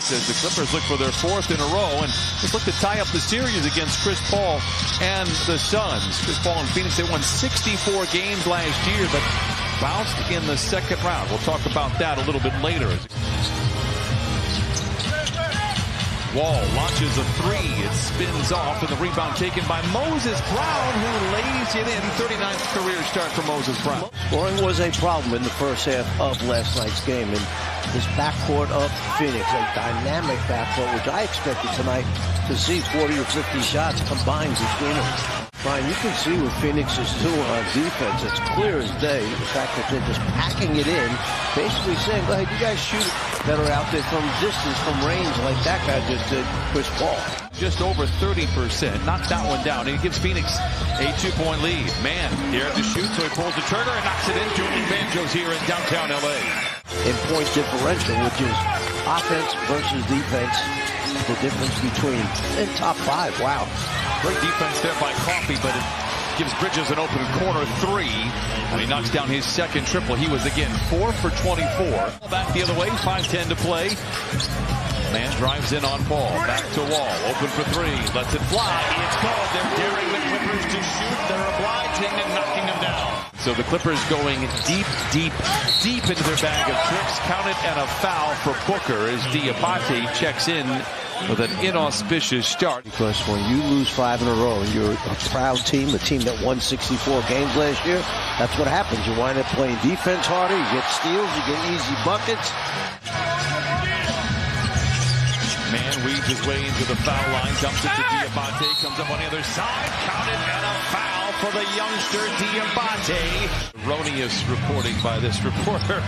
As the Clippers look for their fourth in a row and just look to tie up the series against Chris Paul and the Suns. Chris Paul and Phoenix, they won 64 games last year, but bounced in the second round. We'll talk about that a little bit later. Wall launches a three. It spins off, and the rebound taken by Moses Brown, who lays it in. 39th career start for Moses Brown. Scoring was a problem in the first half of last night's game. And this backcourt of Phoenix, a dynamic backcourt, which I expected tonight to see 40 or 50 shots combined between them. Brian, you can see what Phoenix is doing on defense. It's clear as day. The fact that they're just packing it in, basically saying, go ahead, you guys shoot that are out there from distance, from range, like that guy just did, Chris Paul. Just over 30%. Knocks that one down, and he gives Phoenix a 2-point lead. Man, dared to shoot, so he pulls the trigger and knocks it in. Julian Banjo's here in downtown L.A. In point differential, which is offense versus defense, the difference between in top five. Wow. Great defense there by Coffey, but it gives Bridges an open corner three. And he knocks down his second triple. He was, again, 4 for 24. Back the other way, 5:10 to play. Man drives in on Paul. Back to Wall. Open for three. Lets it fly. It's called. They're daring the Clippers to shoot. They're obliging and knocking them down. So the Clippers going deep into their bag of tricks. Count it, and a foul for Booker as Diabate checks in with an inauspicious start. Because when you lose 5 in a row and you're a proud team, a team that won 64 games last year, that's what happens. You wind up playing defense harder, you get steals, you get easy buckets. Man weaves his way into the foul line, dumps it to Diabate, comes up on the other side, counted, and a foul for the youngster Diabate. Erroneous reporting by this reporter.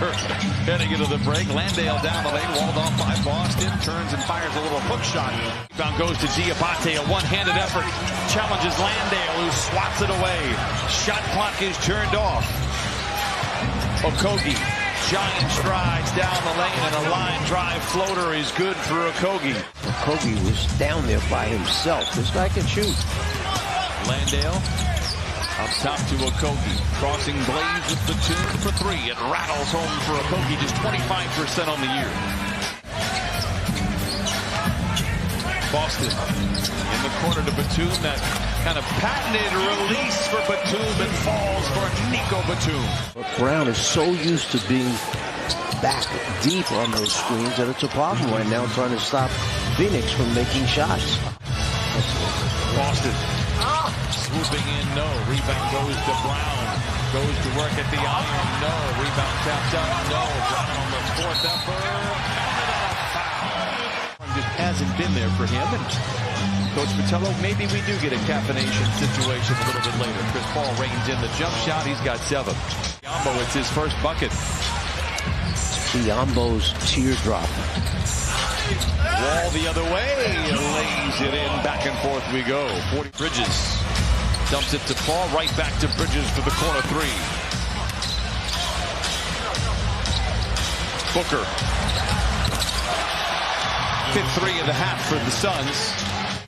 Heading into the break, Landale down the lane, walled off by Boston, turns and fires a little hook shot. Rebound goes to Diabate, a one-handed effort, challenges Landale, who swats it away. Shot clock is turned off. Okogie. Giant strides down the lane, and a line drive floater is good for Okogie. Okogie was down there by himself. This guy can shoot. Landale up top to Okogie. Crossing Blaze with the tune for three. It rattles home for Okogie, just 25% on the year. Boston in the corner to Batum. That kind of patented release for Batum, and falls for Nico Batum. Brown is so used to being back deep on those screens that it's a problem right now trying to stop Phoenix from making shots. Boston swooping in, no. Rebound goes to Brown. Goes to work at the iron, no. Rebound tapped out, no. Brown on the fourth effort. Just hasn't been there for him. And Coach Patello, maybe we do get a caffeination situation a little bit later. Chris Paul reigns in the jump shot. He's got 7. Biombo, it's his first bucket. Biombo's teardrop. Wall the other way. Lays it in. Back and forth we go. 40 Bridges. Dumps it to Paul. Right back to Bridges for the corner three. Booker. Fifth three and a half for the Suns.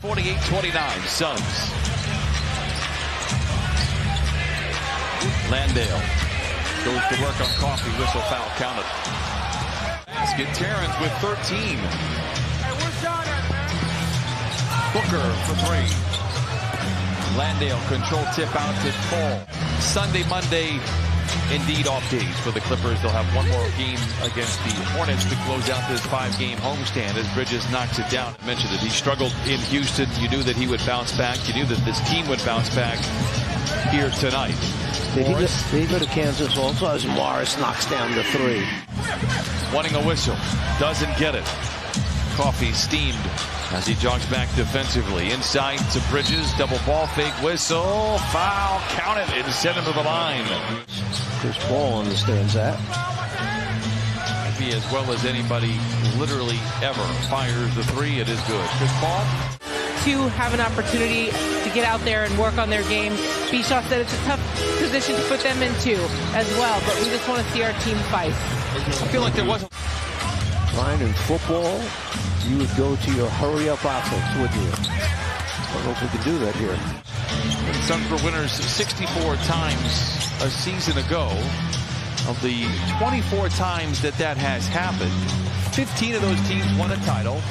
48-29 Suns. Landale goes to work on Coffey. Whistle, foul counted. Basket. Terrence with 13. Booker for three. Landale control tip out to Paul. Sunday, Monday, indeed off days for the Clippers. They'll have one more game against the Hornets to close out this 5-game homestand as Bridges knocks it down. I mentioned it. He struggled in Houston. You knew that he would bounce back. You knew that this team would bounce back here tonight. Did he go to Kansas also as Morris knocks down the three? Wanting a whistle. Doesn't get it. Coffey steamed as he jogs back defensively. Inside to Bridges. Double ball fake whistle. Foul. Count it and send him to the line. Chris Paul understands that. He, as well as anybody literally ever, fires the three. It is good. Chris Paul. To have an opportunity to get out there and work on their game. Bischoff said it's a tough position to put them into as well, but we just want to see our team fight. I feel like there wasn't. Ryan, in football, you would go to your hurry-up offense, wouldn't you? I don't know if we can do that here. The Suns were winners 64 times a season ago. Of the 24 times that has happened, 15 of those teams won a title.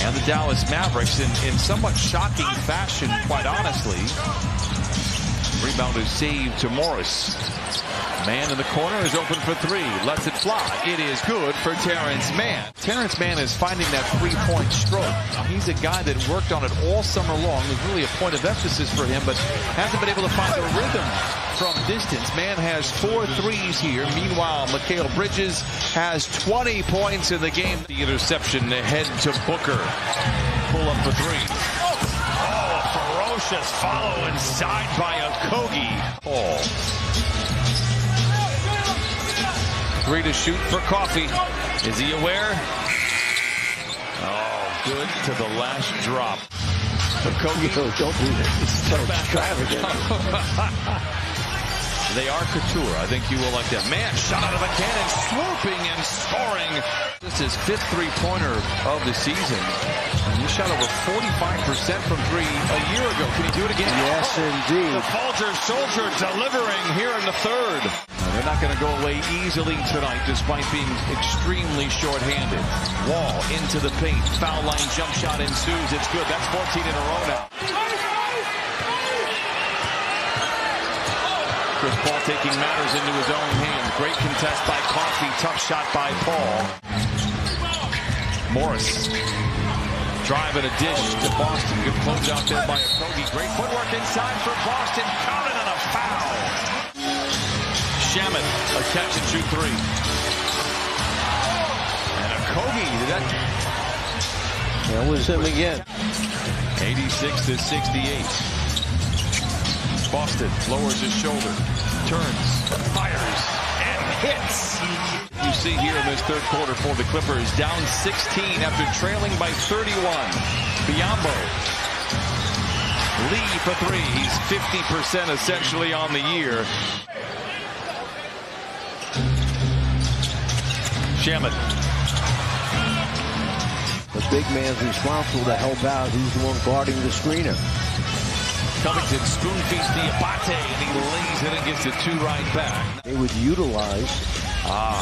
And the Dallas Mavericks, in somewhat shocking fashion, quite honestly. Rebound is saved to Morris. Man in the corner is open for three. Lets it fly. It is good for Terrence Mann. Terrence Mann is finding that three-point stroke. Now, he's a guy that worked on it all summer long. It was really a point of emphasis for him, but hasn't been able to find the rhythm from distance. Mann has 4 threes here. Meanwhile, Mikal Bridges has 20 points in the game. The interception ahead to Booker. Pull up for three. Ferocious follow inside by Okogie. Paul. 3 to shoot for Coffee. Is he aware? Oh, good to the last drop. Okogie. Don't do that. It's so extravagant. They are couture. I think you will like that. Man, shot out of a cannon, swooping and scoring. This is 5th three-pointer of the season. And he shot over 45% from three a year ago. Can he do it again? Yes, indeed. The Folger Soldier delivering here in the third. They're not going to go away easily tonight, despite being extremely short-handed. Wall into the paint. Foul line jump shot ensues. It's good. That's 14 in a row now. Chris Paul taking matters into his own hands. Great contest by Coffee. Tough shot by Paul. Morris. Drive and a dish to Boston. Good close out there by Okogie. Great footwork inside for Boston. Counted on a foul. Shamet, a catch and shoot three. And Okogie, That was him again. 86 to 68. Boston lowers his shoulder, turns, fires, and hits. You see here in this third quarter for the Clippers, down 16 after trailing by 31. Biyombo. Lee for three. He's 50% essentially on the year. Shamet. The big man's responsible to help out. He's the one guarding the screener. Covington spoon feeds Diabate, and he lays it and gets the 2 right back. They would utilize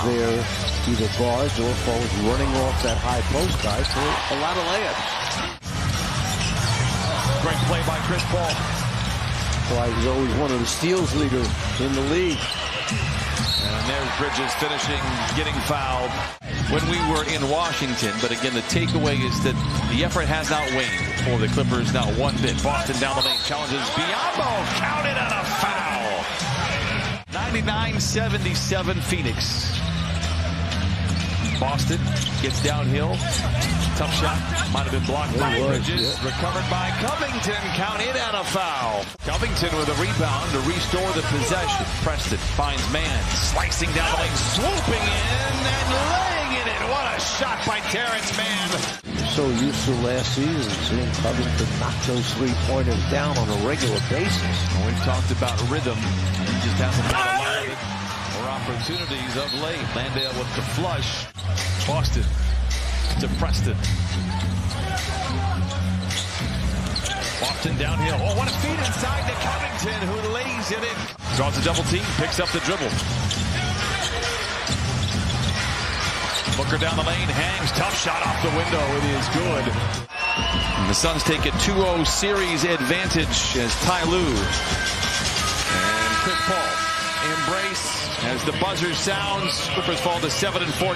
their either guards or forwards running off that high post guy for a lot of layups. Great play by Chris Paul. Well, he was always one of the steals leaders in the league. And there's Bridges finishing, getting fouled when we were in Washington. But again, the takeaway is that the effort has not waned for the Clippers, not one bit. Boston down the lane, challenges Biyombo, counted on a foul. 99-77 Phoenix. Boston gets downhill. Tough shot. Might have been blocked by Bridges. Yeah. Recovered by Covington. Counted on a foul. Covington with a rebound to restore the possession. Preston finds Mann. Slicing down the lane. Swooping in and laying it in. What a shot by Terrence Mann. So used to last season seeing Covington knock those three-pointers down on a regular basis. Well, we've talked about rhythm. He just hasn't had a lot of it or opportunities of late. Landale with the flush. Boston to Preston. Boston downhill. Oh, what a feed inside to Covington, who lays it in. Draws a double team, picks up the dribble. Booker down the lane, hangs, tough shot off the window. It is good. And the Suns take a 2-0 series advantage as Ty Lue and Chris Paul embrace as the buzzer sounds. Clippers fall to 7-4.